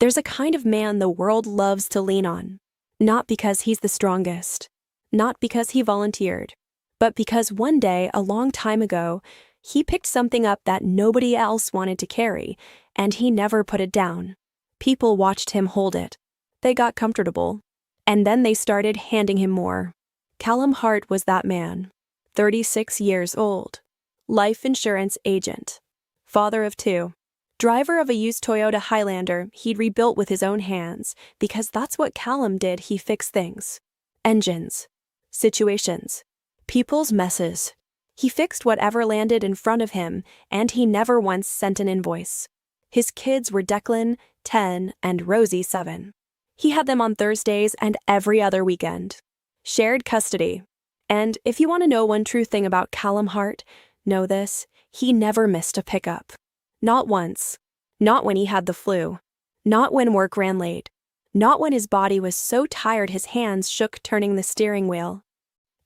There's a kind of man the world loves to lean on. Not because he's the strongest. Not because he volunteered. But because one day, a long time ago, he picked something up that nobody else wanted to carry, and he never put it down. People watched him hold it. They got comfortable. And then they started handing him more. Callum Hart was that man. 36 years old. Life insurance agent. Father of 2. Driver of a used Toyota Highlander he'd rebuilt with his own hands, because that's what Callum did. He fixed things. Engines. Situations. People's messes. He fixed whatever landed in front of him, and he never once sent an invoice. His kids were Declan, 10, and Rosie, 7. He had them on Thursdays and every other weekend. Shared custody. And if you want to know one true thing about Callum Hart, know this: he never missed a pickup. Not once. Not when he had the flu. Not when work ran late. Not when his body was so tired his hands shook turning the steering wheel.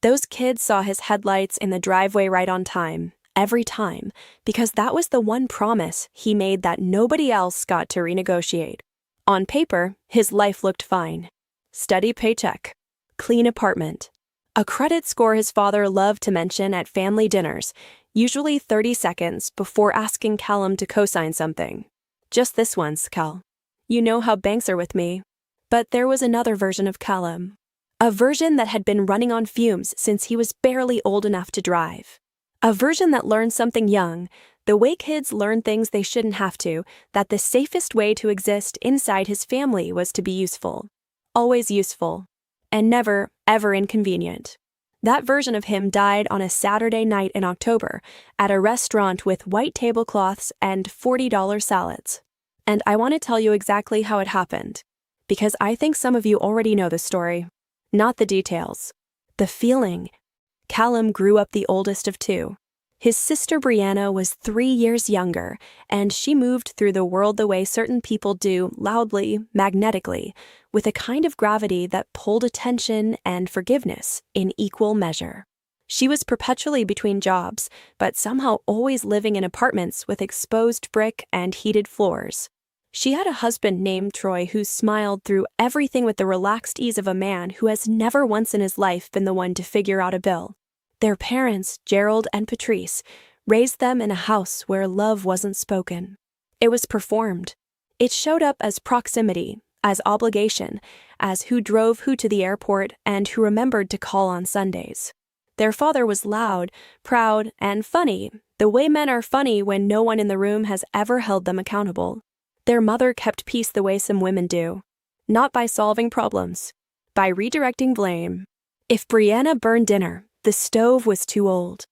Those kids saw his headlights in the driveway right on time, every time, because that was the one promise he made that nobody else got to renegotiate. On paper, his life looked fine. Steady paycheck. Clean apartment. A credit score his father loved to mention at family dinners, usually 30 seconds before asking Callum to co-sign something. Just this once, Cal. You know how banks are with me. But there was another version of Callum. A version that had been running on fumes since he was barely old enough to drive. A version that learned something young, the way kids learn things they shouldn't have to, that the safest way to exist inside his family was to be useful. Always useful. And never, ever inconvenient. That version of him died on a Saturday night in October at a restaurant with white tablecloths and $40 salads. And I want to tell you exactly how it happened, because I think some of you already know the story. Not the details. The feeling. Callum grew up the oldest of 2. His sister Brianna was 3 years younger, and she moved through the world the way certain people do, loudly, magnetically, with a kind of gravity that pulled attention and forgiveness in equal measure. She was perpetually between jobs, but somehow always living in apartments with exposed brick and heated floors. She had a husband named Troy who smiled through everything with the relaxed ease of a man who has never once in his life been the one to figure out a bill. Their parents, Gerald and Patrice, raised them in a house where love wasn't spoken. It was performed. It showed up as proximity, as obligation, as who drove who to the airport and who remembered to call on Sundays. Their father was loud, proud, and funny, the way men are funny when no one in the room has ever held them accountable. Their mother kept peace the way some women do. Not by solving problems, by redirecting blame. If Brianna burned dinner, the stove was too old.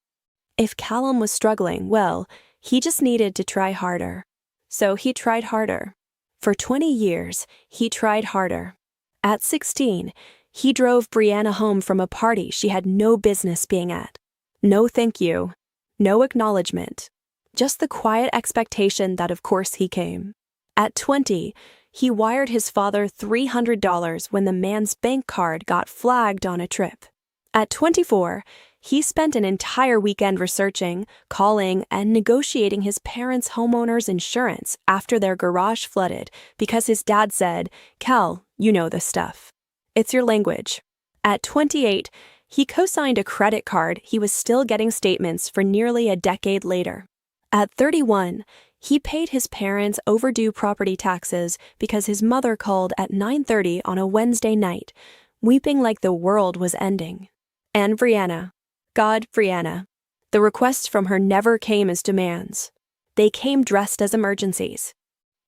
If Callum was struggling, well, he just needed to try harder. So he tried harder. For 20 years, he tried harder. At 16, he drove Brianna home from a party she had no business being at. No thank you. No acknowledgement. Just the quiet expectation that of course he came. At 20, he wired his father $300 when the man's bank card got flagged on a trip. At 24, he spent an entire weekend researching, calling, and negotiating his parents' homeowner's insurance after their garage flooded because his dad said, "Cal, you know this stuff. It's your language." At 28, he co-signed a credit card he was still getting statements for nearly a decade later. At 31, he paid his parents' overdue property taxes because his mother called at 9:30 on a Wednesday night, weeping like the world was ending. And Brianna. God, Brianna. The requests from her never came as demands. They came dressed as emergencies.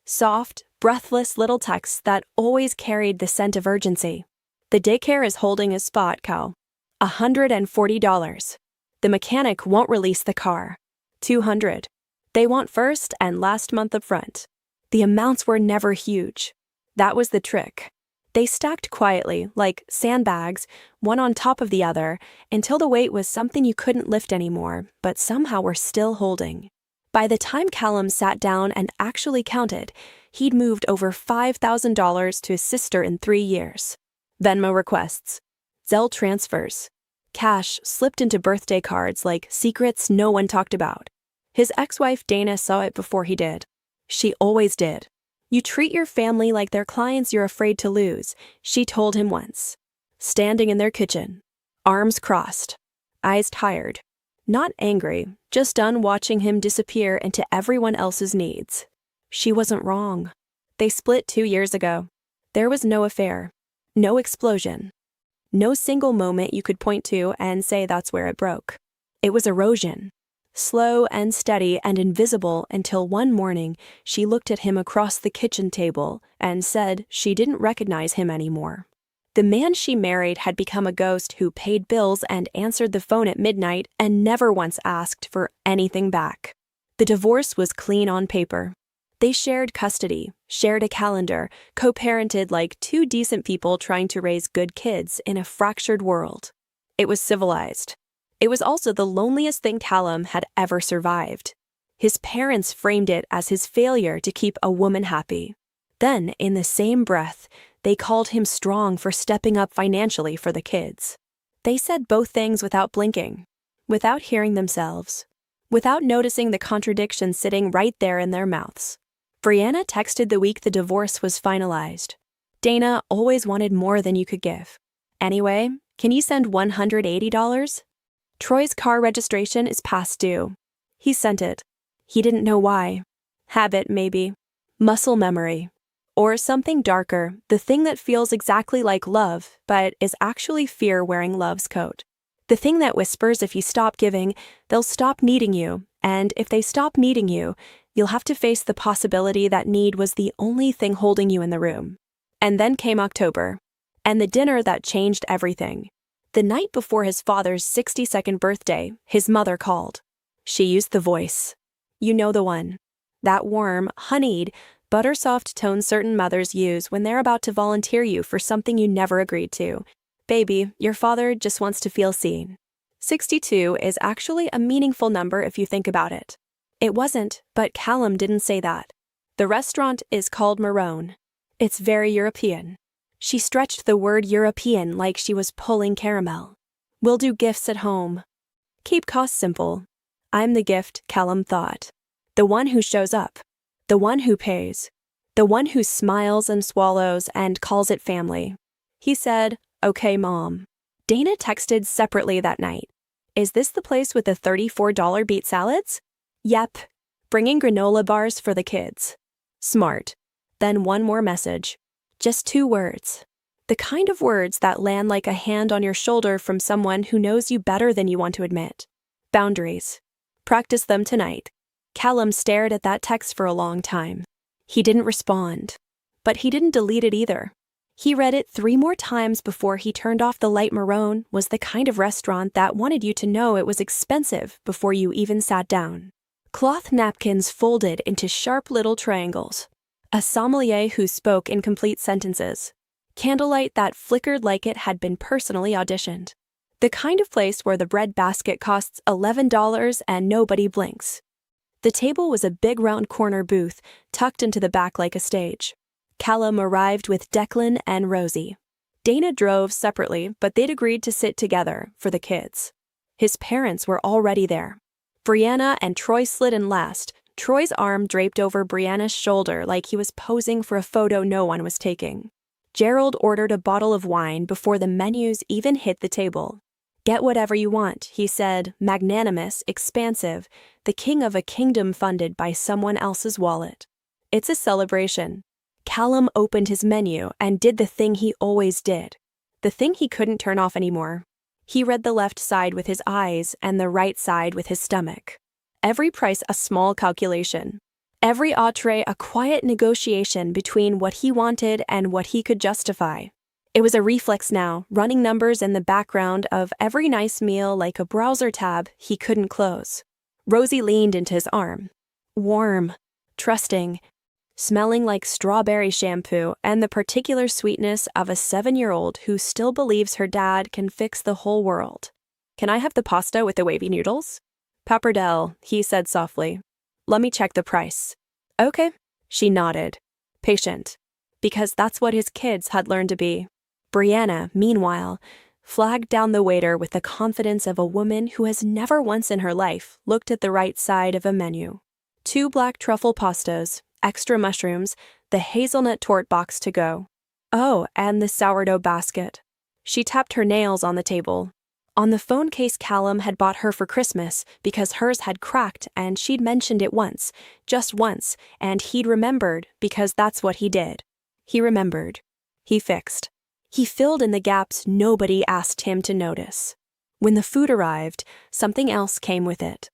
Soft, breathless little texts that always carried the scent of urgency. The daycare is holding a spot, Cal. $140. The mechanic won't release the car. $200. They want first and last month up front. The amounts were never huge. That was the trick. They stacked quietly, like sandbags, one on top of the other, until the weight was something you couldn't lift anymore, but somehow were still holding. By the time Callum sat down and actually counted, he'd moved over $5,000 to his sister in 3 years. Venmo requests. Zelle transfers. Cash slipped into birthday cards like secrets no one talked about. His ex-wife Dana saw it before he did. She always did. You treat your family like they're clients you're afraid to lose, she told him once. Standing in their kitchen, arms crossed, eyes tired, not angry, just done watching him disappear into everyone else's needs. She wasn't wrong. They split 2 years ago. There was no affair, no explosion, no single moment you could point to and say that's where it broke. It was erosion, slow and steady and invisible until one morning she looked at him across the kitchen table and said she didn't recognize him anymore. The man she married had become a ghost who paid bills and answered the phone at midnight and never once asked for anything back. The divorce was clean on paper. They shared custody, shared a calendar, co-parented like two decent people trying to raise good kids in a fractured world. It was civilized. It was also the loneliest thing Callum had ever survived. His parents framed it as his failure to keep a woman happy. Then, in the same breath, they called him strong for stepping up financially for the kids. They said both things without blinking, without hearing themselves, without noticing the contradiction sitting right there in their mouths. Brianna texted the week the divorce was finalized. Dana always wanted more than you could give. Anyway, can you send $180? Troy's car registration is past due. He sent it. He didn't know why. Habit, maybe. Muscle memory. Or something darker, the thing that feels exactly like love, but is actually fear wearing love's coat. The thing that whispers if you stop giving, they'll stop needing you, and if they stop needing you, you'll have to face the possibility that need was the only thing holding you in the room. And then came October, and the dinner that changed everything. The night before his father's 62nd birthday, his mother called. She used the voice. You know the one. That warm, honeyed, butter-soft tone certain mothers use when they're about to volunteer you for something you never agreed to. Baby, your father just wants to feel seen. 62 is actually a meaningful number if you think about it. It wasn't, but Callum didn't say that. The restaurant is called Marone. It's very European. She stretched the word European like she was pulling caramel. We'll do gifts at home. Keep costs simple. I'm the gift, Callum thought. The one who shows up. The one who pays. The one who smiles and swallows and calls it family. He said, "Okay, Mom." Dana texted separately that night. Is this the place with the $34 beet salads? Yep. Bringing granola bars for the kids. Smart. Then one more message. Just 2 words. The kind of words that land like a hand on your shoulder from someone who knows you better than you want to admit. Boundaries. Practice them tonight. Callum stared at that text for a long time. He didn't respond. But he didn't delete it either. He read it 3 more times before he turned off the light. Marone was the kind of restaurant that wanted you to know it was expensive before you even sat down. Cloth napkins folded into sharp little triangles. A sommelier who spoke in complete sentences. Candlelight that flickered like it had been personally auditioned. The kind of place where the bread basket costs $11 and nobody blinks. The table was a big round corner booth, tucked into the back like a stage. Callum arrived with Declan and Rosie. Dana drove separately, but they'd agreed to sit together for the kids. His parents were already there. Brianna and Troy slid in last, Troy's arm draped over Brianna's shoulder like he was posing for a photo no one was taking. Gerald ordered a bottle of wine before the menus even hit the table. Get whatever you want, he said, magnanimous, expansive, the king of a kingdom funded by someone else's wallet. It's a celebration. Callum opened his menu and did the thing he always did. The thing he couldn't turn off anymore. He read the left side with his eyes and the right side with his stomach. Every price a small calculation. Every entree a quiet negotiation between what he wanted and what he could justify. It was a reflex now, running numbers in the background of every nice meal like a browser tab he couldn't close. Rosie leaned into his arm. Warm, trusting, smelling like strawberry shampoo and the particular sweetness of a 7-year-old who still believes her dad can fix the whole world. Can I have the pasta with the wavy noodles? Pappardelle, he said softly. Let me check the price. Okay. She nodded. Patient. Because that's what his kids had learned to be. Brianna, meanwhile, flagged down the waiter with the confidence of a woman who has never once in her life looked at the right side of a menu. 2 black truffle pastas, extra mushrooms, The hazelnut tort box to go. Oh, and the sourdough basket. She tapped her nails on the table. On the phone case Callum had bought her for Christmas because hers had cracked and she'd mentioned it once, just once, and he'd remembered because that's what he did. He remembered. He fixed. He filled in the gaps nobody asked him to notice. When the food arrived, something else came with it.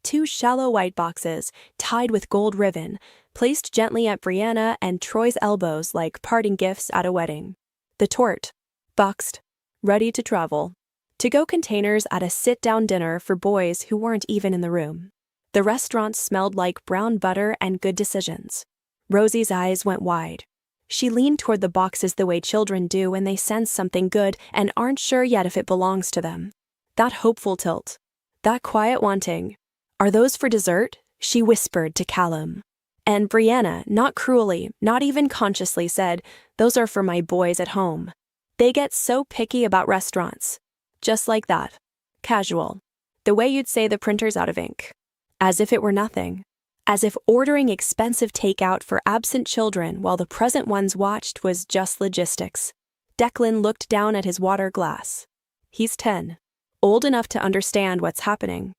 2 shallow white boxes, tied with gold ribbon, placed gently at Brianna and Troy's elbows like parting gifts at a wedding. The tort. Boxed. Ready to travel. To-go containers at a sit-down dinner for boys who weren't even in the room. The restaurant smelled like brown butter and good decisions. Rosie's eyes went wide. She leaned toward the boxes the way children do when they sense something good and aren't sure yet if it belongs to them. That hopeful tilt. That quiet wanting. Are those for dessert? She whispered to Callum. And Brianna, not cruelly, not even consciously, said, those are for my boys at home. They get so picky about restaurants. Just like that. Casual. The way you'd say the printer's out of ink. As if it were nothing. As if ordering expensive takeout for absent children while the present ones watched was just logistics. Declan looked down at his water glass. He's 10. Old enough to understand what's happening.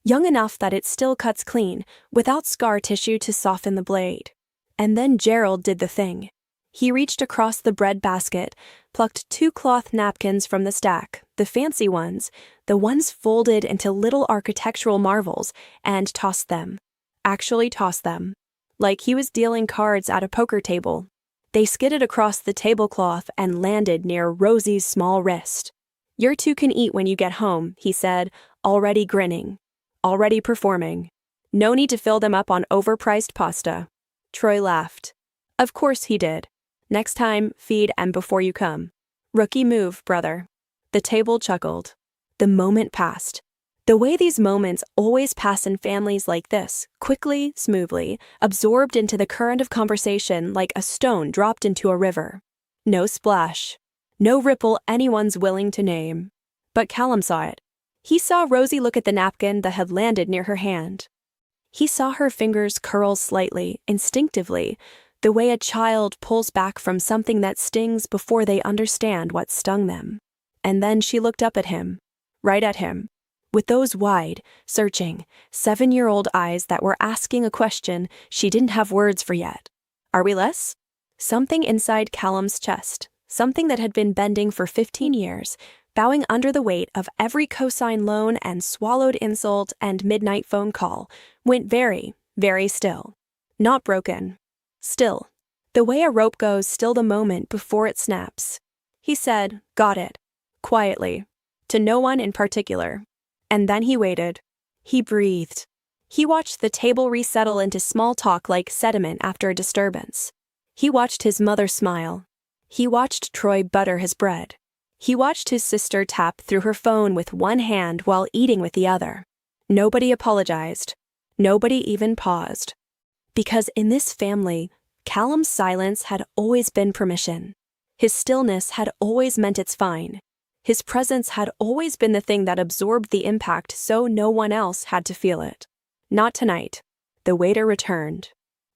Young enough that it still cuts clean, without scar tissue to soften the blade. And then Gerald did the thing. He reached across the bread basket, plucked 2 cloth napkins from the stack, the fancy ones, the ones folded into little architectural marvels, and tossed them. Actually tossed them. Like he was dealing cards at a poker table. They skidded across the tablecloth and landed near Rosie's small wrist. "You two can eat when you get home," he said, already grinning. Already performing. No need to fill them up on overpriced pasta. Troy laughed. Of course he did. Next time, feed and before you come. Rookie move, brother. The table chuckled. The moment passed. The way these moments always pass in families like this, quickly, smoothly, absorbed into the current of conversation like a stone dropped into a river. No splash. No ripple anyone's willing to name. But Callum saw it. He saw Rosie look at the napkin that had landed near her hand. He saw her fingers curl slightly, instinctively, the way a child pulls back from something that stings before they understand what stung them. And then she looked up at him, right at him, with those wide, searching, 7-year-old eyes that were asking a question she didn't have words for yet. Are we less? Something inside Callum's chest, something that had been bending for 15 years, bowing under the weight of every cosign loan and swallowed insult and midnight phone call, went very, very still. Not broken. Still. The way a rope goes still the moment before it snaps. He said, got it. Quietly. To no one in particular. And then he waited. He breathed. He watched the table resettle into small talk like sediment after a disturbance. He watched his mother smile. He watched Troy butter his bread. He watched his sister tap through her phone with one hand while eating with the other. Nobody apologized. Nobody even paused. Because in this family, Callum's silence had always been permission. His stillness had always meant it's fine. His presence had always been the thing that absorbed the impact so no one else had to feel it. Not tonight. The waiter returned.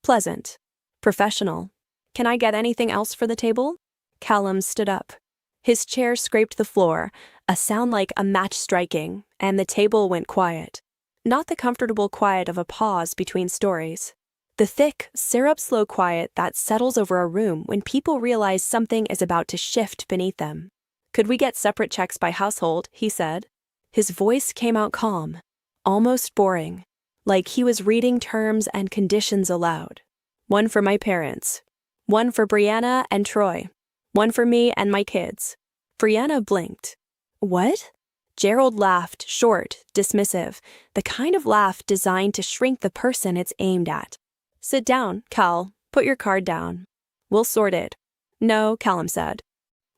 Pleasant. Professional. Can I get anything else for the table? Callum stood up. His chair scraped the floor, a sound like a match striking, and the table went quiet. Not the comfortable quiet of a pause between stories. The thick, syrup-slow quiet that settles over a room when people realize something is about to shift beneath them. Could we get separate checks by household, he said. His voice came out calm, almost boring, like he was reading terms and conditions aloud. One for my parents. One for Brianna and Troy. One for me and my kids. Brianna blinked. What? Gerald laughed, short, dismissive, the kind of laugh designed to shrink the person it's aimed at. Sit down, Cal. Put your card down. We'll sort it. No, Callum said.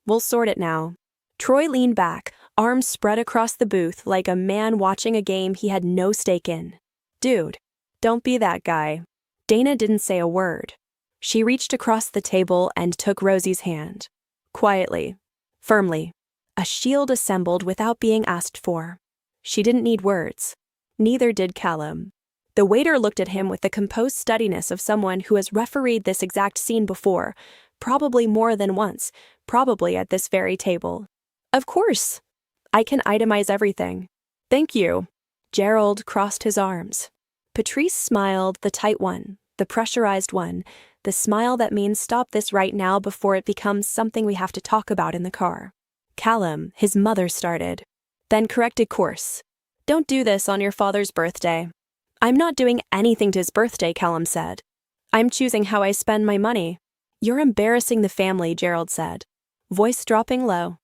We'll sort it now. Troy leaned back, arms spread across the booth like a man watching a game he had no stake in. Dude, don't be that guy. Dana didn't say a word. She reached across the table and took Rosie's hand. Quietly. Firmly. A shield assembled without being asked for. She didn't need words. Neither did Callum. The waiter looked at him with the composed steadiness of someone who has refereed this exact scene before, probably more than once, probably at this very table. Of course. I can itemize everything. Thank you. Gerald crossed his arms. Patrice smiled, the tight one, the pressurized one, the smile that means stop this right now before it becomes something we have to talk about in the car. Callum, his mother started, then corrected course. Don't do this on your father's birthday. I'm not doing anything to his birthday, Callum said. I'm choosing how I spend my money. You're embarrassing the family, Gerald said, voice dropping low.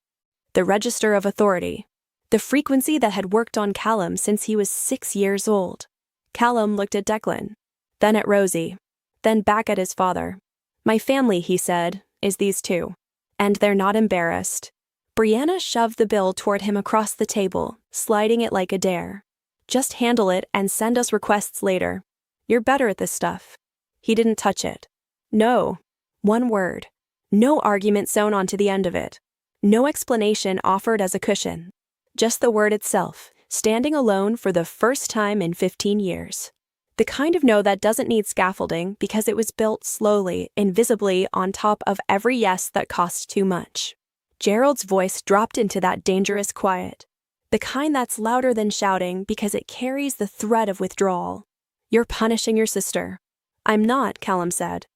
The register of authority. The frequency that had worked on Callum since he was 6 years old. Callum looked at Declan, then at Rosie, then back at his father. My family, he said, is these two. And they're not embarrassed. Brianna shoved the bill toward him across the table, sliding it like a dare. Just handle it and send us requests later. You're better at this stuff. He didn't touch it. No. One word. No argument sewn onto the end of it. No explanation offered as a cushion. Just the word itself, standing alone for the first time in 15 years. The kind of no that doesn't need scaffolding because it was built slowly, invisibly on top of every yes that cost too much. Gerald's voice dropped into that dangerous quiet. The kind that's louder than shouting because it carries the threat of withdrawal. You're punishing your sister. I'm not, Callum said.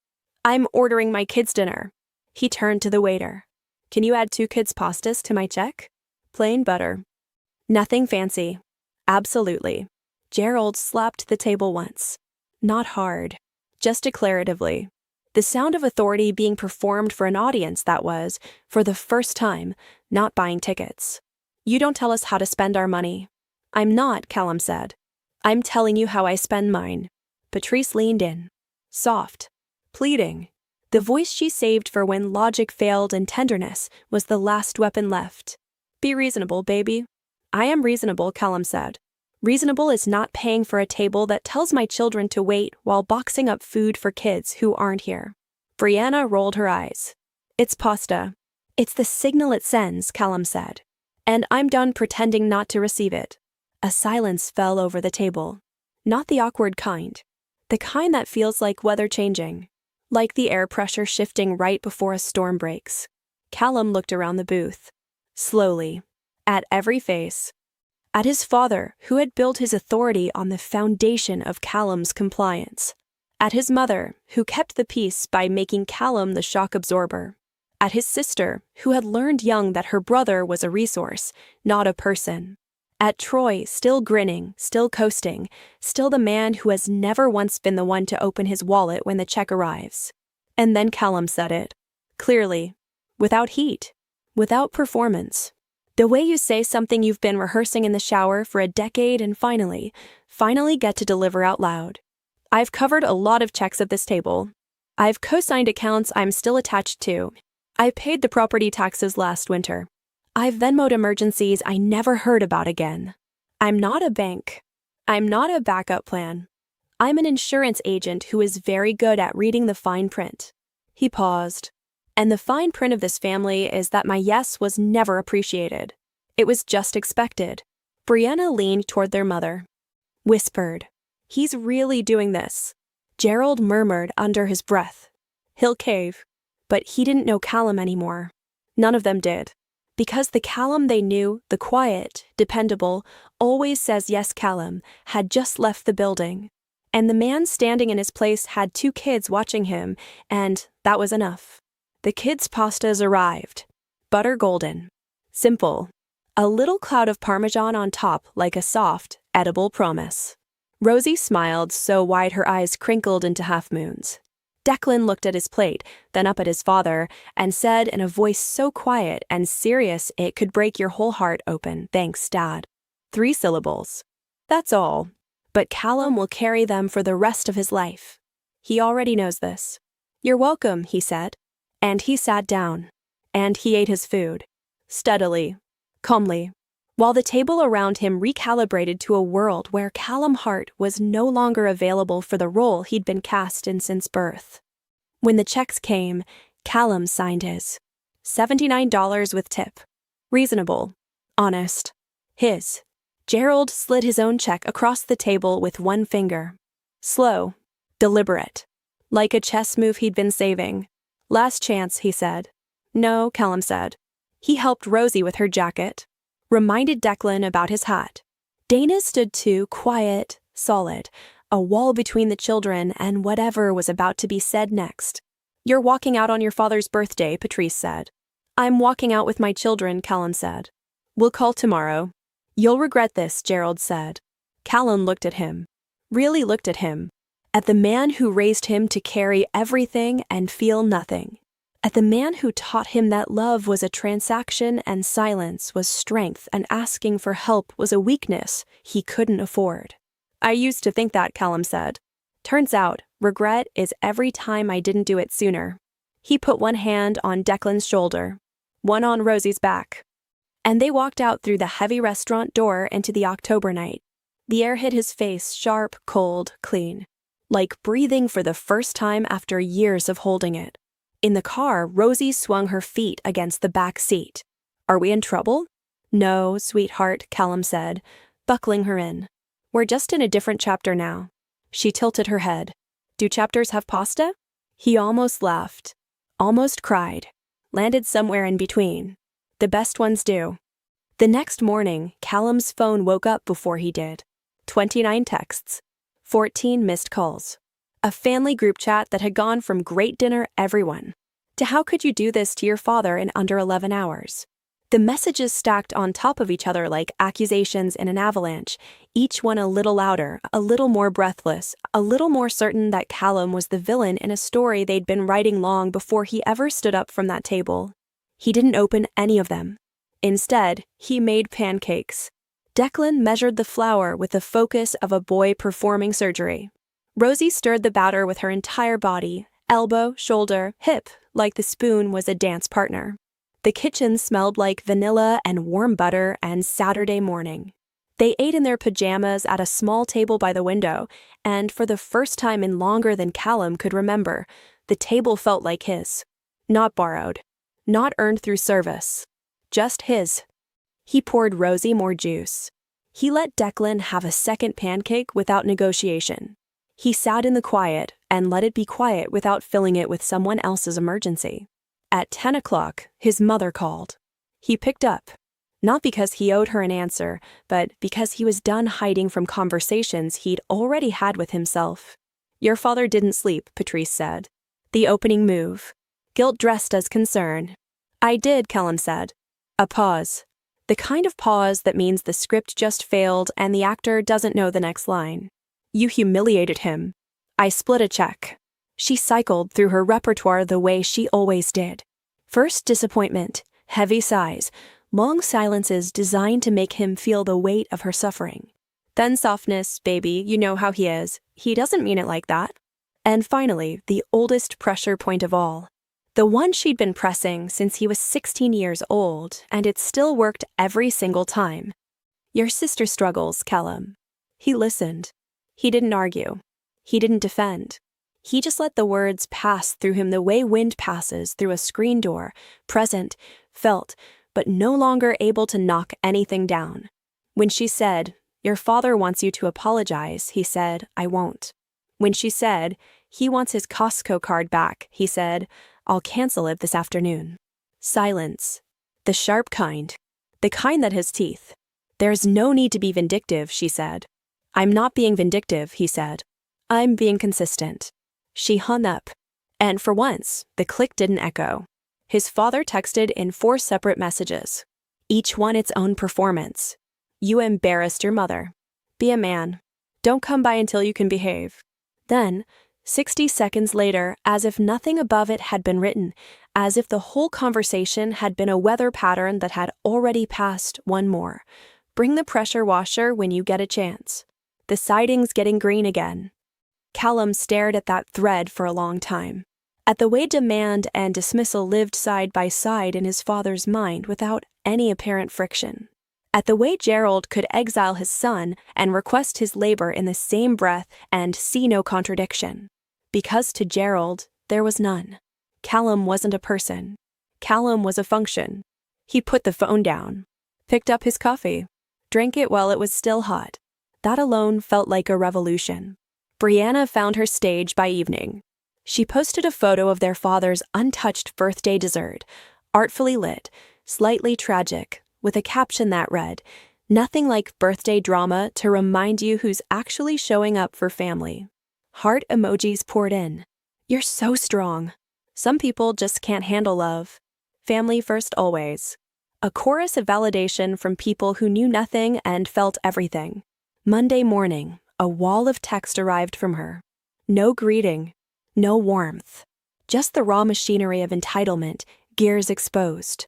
I'm ordering my kids' dinner. He turned to the waiter. Can you add 2 kids' pastas to my check? Plain butter. Nothing fancy. Absolutely. Gerald slapped the table once. Not hard. Just declaratively. The sound of authority being performed for an audience that was, for the first time, not buying tickets. You don't tell us how to spend our money. I'm not, Callum said. I'm telling you how I spend mine. Patrice leaned in. Soft. Pleading. The voice she saved for when logic failed and tenderness was the last weapon left. Be reasonable, baby. I am reasonable, Callum said. Reasonable is not paying for a table that tells my children to wait while boxing up food for kids who aren't here. Brianna rolled her eyes. It's pasta. It's the signal it sends, Callum said. And I'm done pretending not to receive it. A silence fell over the table. Not the awkward kind. The kind that feels like weather changing. Like the air pressure shifting right before a storm breaks. Callum looked around the booth. Slowly. At every face. At his father, who had built his authority on the foundation of Callum's compliance. At his mother, who kept the peace by making Callum the shock absorber. At his sister, who had learned young that her brother was a resource, not a person. At Troy, still grinning, still coasting, still the man who has never once been the one to open his wallet when the check arrives. And then Callum said it. Clearly. Without heat. Without performance. The way you say something you've been rehearsing in the shower for a decade and finally get to deliver out loud. I've covered a lot of checks at this table. I've co-signed accounts I'm still attached to. I paid the property taxes last winter. I've Venmoed emergencies I never heard about again. I'm not a bank. I'm not a backup plan. I'm an insurance agent who is very good at reading the fine print. He paused. And the fine print of this family is that my yes was never appreciated. It was just expected. Brianna leaned toward their mother. Whispered. He's really doing this. Gerald murmured under his breath. He'll cave. But he didn't know Callum anymore. None of them did. Because the Callum they knew, the quiet, dependable, always says yes Callum, had just left the building. And the man standing in his place had 2 kids watching him, and that was enough. The kids' pastas arrived. Butter golden. Simple. A little cloud of Parmesan on top like a soft, edible promise. Rosie smiled so wide her eyes crinkled into half-moons. Declan looked at his plate, then up at his father, and said in a voice so quiet and serious it could break your whole heart open, "Thanks, Dad." 3 syllables. That's all. But Callum will carry them for the rest of his life. He already knows this. You're welcome, he said. And he sat down. And he ate his food. Steadily. Calmly. While the table around him recalibrated to a world where Callum Hart was no longer available for the role he'd been cast in since birth. When the checks came, Callum signed his. $79 with tip. Reasonable. Honest. His. Gerald slid his own check across the table with one finger. Slow. Deliberate. Like a chess move he'd been saving. Last chance, he said. No, Callum said. He helped Rosie with her jacket. Reminded Declan about his hat. Dana stood too, quiet, solid. A wall between the children and whatever was about to be said next. You're walking out on your father's birthday, Patrice said. I'm walking out with my children, Callum said. We'll call tomorrow. You'll regret this, Gerald said. Callum looked at him. Really looked at him. At the man who raised him to carry everything and feel nothing. At the man who taught him that love was a transaction and silence was strength and asking for help was a weakness he couldn't afford. I used to think that, Callum said. Turns out, regret is every time I didn't do it sooner. He put one hand on Declan's shoulder, one on Rosie's back. And they walked out through the heavy restaurant door into the October night. The air hit his face, sharp, cold, clean. Like breathing for the first time after years of holding it. In the car, Rosie swung her feet against the back seat. Are we in trouble? No, sweetheart, Callum said, buckling her in. We're just in a different chapter now. She tilted her head. Do chapters have pasta? He almost laughed. Almost cried. Landed somewhere in between. The best ones do. The next morning, Callum's phone woke up before he did. 29 texts. 14 missed calls. A family group chat that had gone from great dinner everyone to how could you do this to your father in under 11 hours? The messages stacked on top of each other like accusations in an avalanche, each one a little louder, a little more breathless, a little more certain that Callum was the villain in a story they'd been writing long before he ever stood up from that table. He didn't open any of them. Instead, he made pancakes. Declan measured the flour with the focus of a boy performing surgery. Rosie stirred the batter with her entire body, elbow, shoulder, hip, like the spoon was a dance partner. The kitchen smelled like vanilla and warm butter and Saturday morning. They ate in their pajamas at a small table by the window, and for the first time in longer than Callum could remember, the table felt like his. Not borrowed. Not earned through service. Just his. He poured Rosie more juice. He let Declan have a second pancake without negotiation. He sat in the quiet and let it be quiet without filling it with someone else's emergency. At 10 o'clock, his mother called. He picked up. Not because he owed her an answer, but because he was done hiding from conversations he'd already had with himself. Your father didn't sleep, Patrice said. The opening move. Guilt dressed as concern. I did, Callum said. A pause. The kind of pause that means the script just failed and the actor doesn't know the next line. You humiliated him. I split a check. She cycled through her repertoire the way she always did. First disappointment, heavy sighs, long silences designed to make him feel the weight of her suffering. Then softness, baby, you know how he is. He doesn't mean it like that. And finally, the oldest pressure point of all. The one she'd been pressing since he was 16 years old, and it still worked every single time. Your sister struggles, Callum. He listened. He didn't argue. He didn't defend. He just let the words pass through him the way wind passes through a screen door, present, felt, but no longer able to knock anything down. When she said, Your father wants you to apologize, he said, I won't. When she said, He wants his Costco card back, he said, I'll cancel it this afternoon. Silence. The sharp kind. The kind that has teeth. There's no need to be vindictive, she said. I'm not being vindictive, he said. I'm being consistent. She hung up. And for once, the click didn't echo. His father texted in 4 separate messages. Each one its own performance. You embarrassed your mother. Be a man. Don't come by until you can behave. Then, 60 seconds later, as if nothing above it had been written, as if the whole conversation had been a weather pattern that had already passed one more. Bring the pressure washer when you get a chance. The siding's getting green again. Callum stared at that thread for a long time. At the way demand and dismissal lived side by side in his father's mind without any apparent friction. At the way Gerald could exile his son and request his labor in the same breath and see no contradiction. Because to Gerald, there was none. Callum wasn't a person. Callum was a function. He put the phone down, picked up his coffee, drank it while it was still hot. That alone felt like a revolution. Brianna found her stage by evening. She posted a photo of their father's untouched birthday dessert, artfully lit, slightly tragic, with a caption that read, "Nothing like birthday drama to remind you who's actually showing up for family." Heart emojis poured in. "You're so strong." "Some people just can't handle love." "Family first always." A chorus of validation from people who knew nothing and felt everything. Monday morning, a wall of text arrived from her. No greeting, no warmth. Just the raw machinery of entitlement, gears exposed.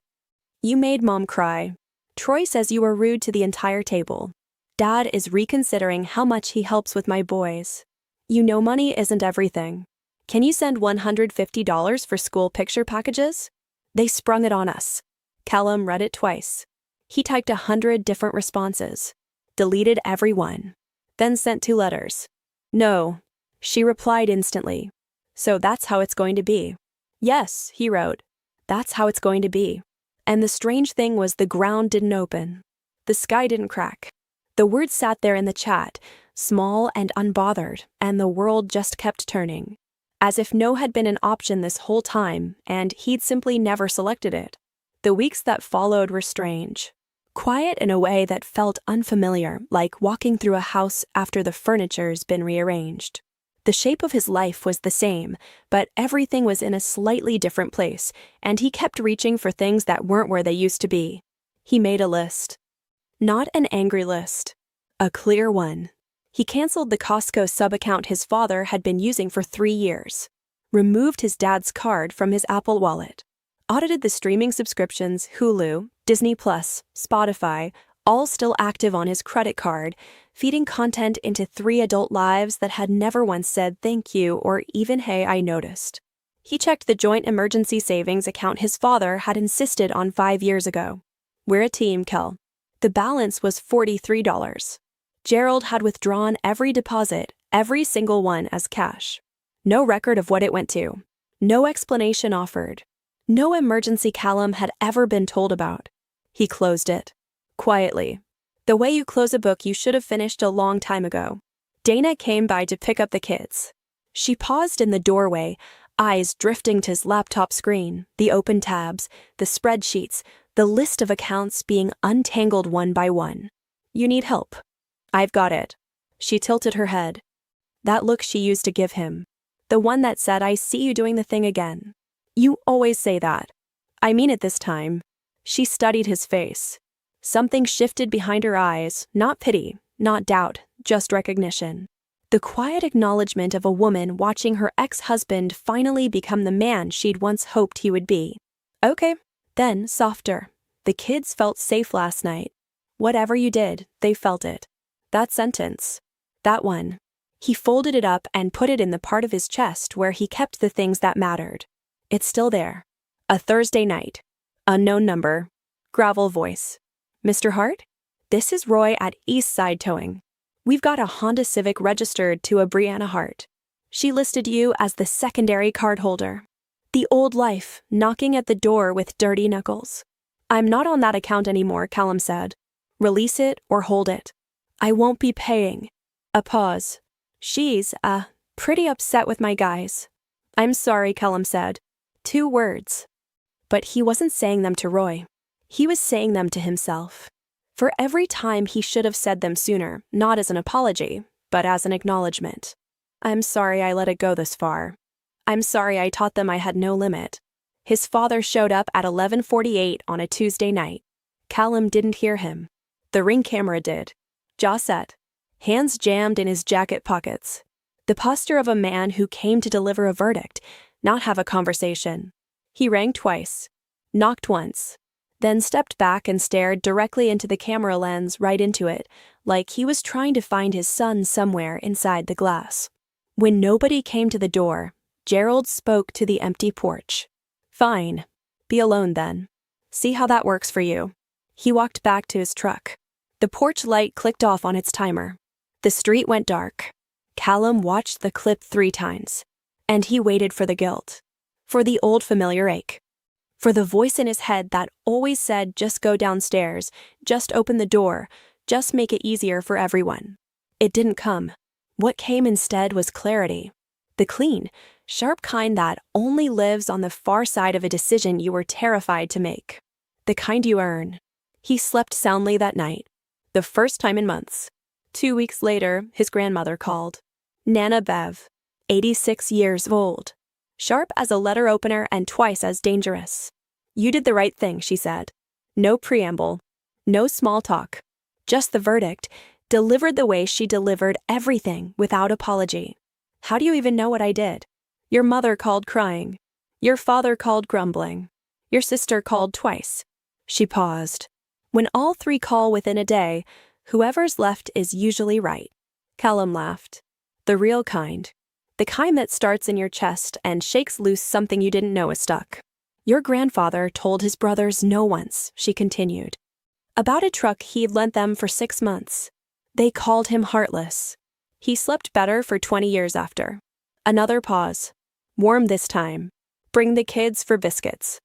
"You made Mom cry. Troy says you were rude to the entire table. Dad is reconsidering how much he helps with my boys. You know money isn't everything. Can you send $150 for school picture packages?" They sprung it on us. Callum read it twice. He typed 100 different responses, deleted every one, then sent 2 letters. "No." She replied instantly. "So that's how it's going to be." "Yes," he wrote. "That's how it's going to be." And the strange thing was the ground didn't open. The sky didn't crack. The words sat there in the chat, small and unbothered, and the world just kept turning. As if no had been an option this whole time, and he'd simply never selected it. The weeks that followed were strange. Quiet in a way that felt unfamiliar, like walking through a house after the furniture's been rearranged. The shape of his life was the same, but everything was in a slightly different place, and he kept reaching for things that weren't where they used to be. He made a list. Not an angry list. A clear one. He canceled the Costco sub-account his father had been using for 3 years. Removed his dad's card from his Apple Wallet. Audited the streaming subscriptions, Hulu, Disney+, Spotify, all still active on his credit card, feeding content into 3 adult lives that had never once said thank you or even hey, I noticed. He checked the joint emergency savings account his father had insisted on 5 years ago. "We're a team, Kel." The balance was $43. Gerald had withdrawn every deposit, every single one as cash. No record of what it went to. No explanation offered. No emergency Callum had ever been told about. He closed it. Quietly. The way you close a book you should have finished a long time ago. Dana came by to pick up the kids. She paused in the doorway, eyes drifting to his laptop screen, the open tabs, the spreadsheets, the list of accounts being untangled one by one. "You need help." "I've got it." She tilted her head. That look she used to give him. The one that said, "I see you doing the thing again." "You always say that." "I mean it this time." She studied his face. Something shifted behind her eyes, not pity, not doubt, just recognition. The quiet acknowledgement of a woman watching her ex-husband finally become the man she'd once hoped he would be. "Okay." Then, softer. "The kids felt safe last night. Whatever you did, they felt it." That sentence. That one. He folded it up and put it in the part of his chest where he kept the things that mattered. It's still there. A Thursday night. Unknown number. Gravel voice. "Mr. Hart? This is Roy at East Side Towing. We've got a Honda Civic registered to a Brianna Hart. She listed you as the secondary cardholder. The old life, knocking at the door with dirty knuckles." "I'm not on that account anymore," Callum said. "Release it or hold it." "I won't be paying." A pause. "She's, pretty upset with my guys." "I'm sorry," Callum said. 2 words. But he wasn't saying them to Roy. He was saying them to himself. For every time he should have said them sooner, not as an apology, but as an acknowledgement. "I'm sorry I let it go this far. I'm sorry I taught them I had no limit." His father showed up at 11:48 on a Tuesday night. Callum didn't hear him. The Ring camera did. Jaw set. Hands jammed in his jacket pockets. The posture of a man who came to deliver a verdict, not have a conversation. He rang twice. Knocked once. Then stepped back and stared directly into the camera lens, right into it, like he was trying to find his son somewhere inside the glass. When nobody came to the door, Gerald spoke to the empty porch. "Fine. Be alone then. See how that works for you." He walked back to his truck. The porch light clicked off on its timer. The street went dark. Callum watched the clip 3 times. And he waited for the guilt. For the old familiar ache. For the voice in his head that always said, "Just go downstairs, just open the door, just make it easier for everyone." It didn't come. What came instead was clarity. The clean, sharp kind that only lives on the far side of a decision you were terrified to make. The kind you earn. He slept soundly that night. The first time in months. 2 weeks later, his grandmother called. Nana Bev, 86 years old. Sharp as a letter opener and twice as dangerous. You did the right thing, she said. No preamble. No small talk. Just the verdict, delivered the way she delivered everything without apology. How do you even know what I did? Your mother called crying. Your father called grumbling. Your sister called twice. She paused. When all three call within a day, whoever's left is usually right. Callum laughed. The real kind. The kind that starts in your chest and shakes loose something you didn't know was stuck. Your grandfather told his brothers no once, she continued. About a truck he'd lent them for 6 months. They called him heartless. He slept better for 20 years after. Another pause. Warm this time. Bring the kids for biscuits.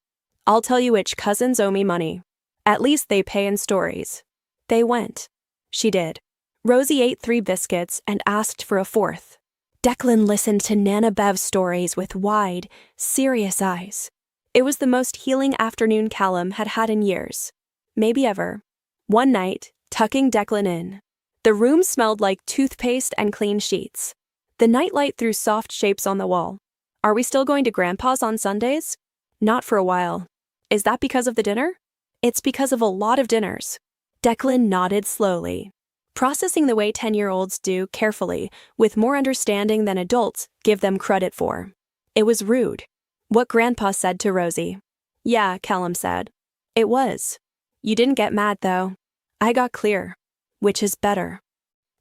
I'll tell you which cousins owe me money. At least they pay in stories. They went. She did. Rosie ate 3 biscuits and asked for a 4th. Declan listened to Nana Bev's stories with wide, serious eyes. It was the most healing afternoon Callum had had in years. Maybe ever. One night, tucking Declan in. The room smelled like toothpaste and clean sheets. The nightlight threw soft shapes on the wall. Are we still going to Grandpa's on Sundays? Not for a while. Is that because of the dinner? It's because of a lot of dinners. Declan nodded slowly, processing the way 10-year-olds do carefully, with more understanding than adults give them credit for. It was rude. What Grandpa said to Rosie. Yeah, Callum said. It was. You didn't get mad, though. I got clear. Which is better.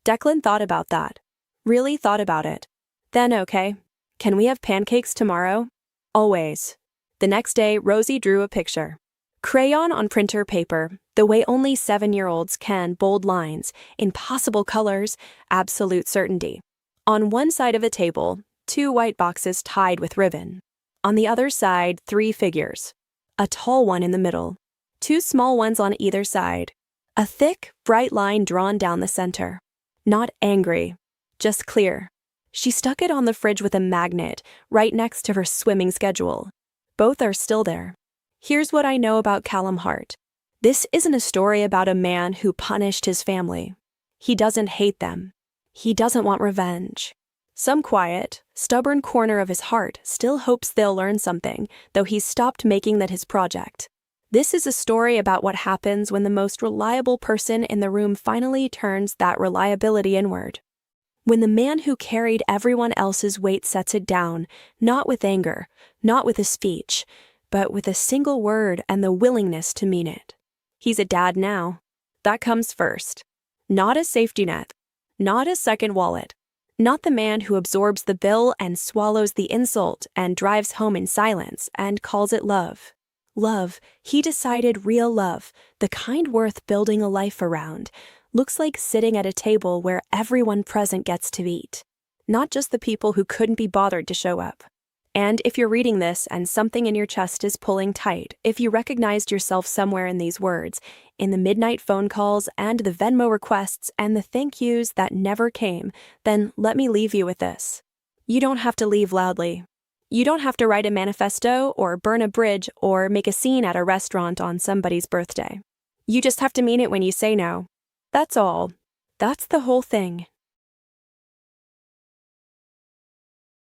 Declan thought about that. Really thought about it. Then okay. Can we have pancakes tomorrow? Always. The next day, Rosie drew a picture. Crayon on printer paper, the way only 7-year-olds can, bold lines, impossible colors, absolute certainty. On one side of a table, 2 white boxes tied with ribbon. On the other side, 3 figures. A tall one in the middle. 2 small ones on either side. A thick, bright line drawn down the center. Not angry, just clear. She stuck it on the fridge with a magnet, right next to her swimming schedule. Both are still there. Here's what I know about Callum Hart. This isn't a story about a man who punished his family. He doesn't hate them. He doesn't want revenge. Some quiet, stubborn corner of his heart still hopes they'll learn something, though he's stopped making that his project. This is a story about what happens when the most reliable person in the room finally turns that reliability inward. When the man who carried everyone else's weight sets it down, not with anger, not with a speech, but with a single word and the willingness to mean it. He's a dad now. That comes first. Not a safety net. Not a second wallet. Not the man who absorbs the bill and swallows the insult and drives home in silence and calls it love. Love, he decided real love, the kind worth building a life around, looks like sitting at a table where everyone present gets to eat. Not just the people who couldn't be bothered to show up. And if you're reading this and something in your chest is pulling tight, if you recognized yourself somewhere in these words, in the midnight phone calls and the Venmo requests and the thank yous that never came, then let me leave you with this. You don't have to leave loudly. You don't have to write a manifesto or burn a bridge or make a scene at a restaurant on somebody's birthday. You just have to mean it when you say no. That's all. That's the whole thing.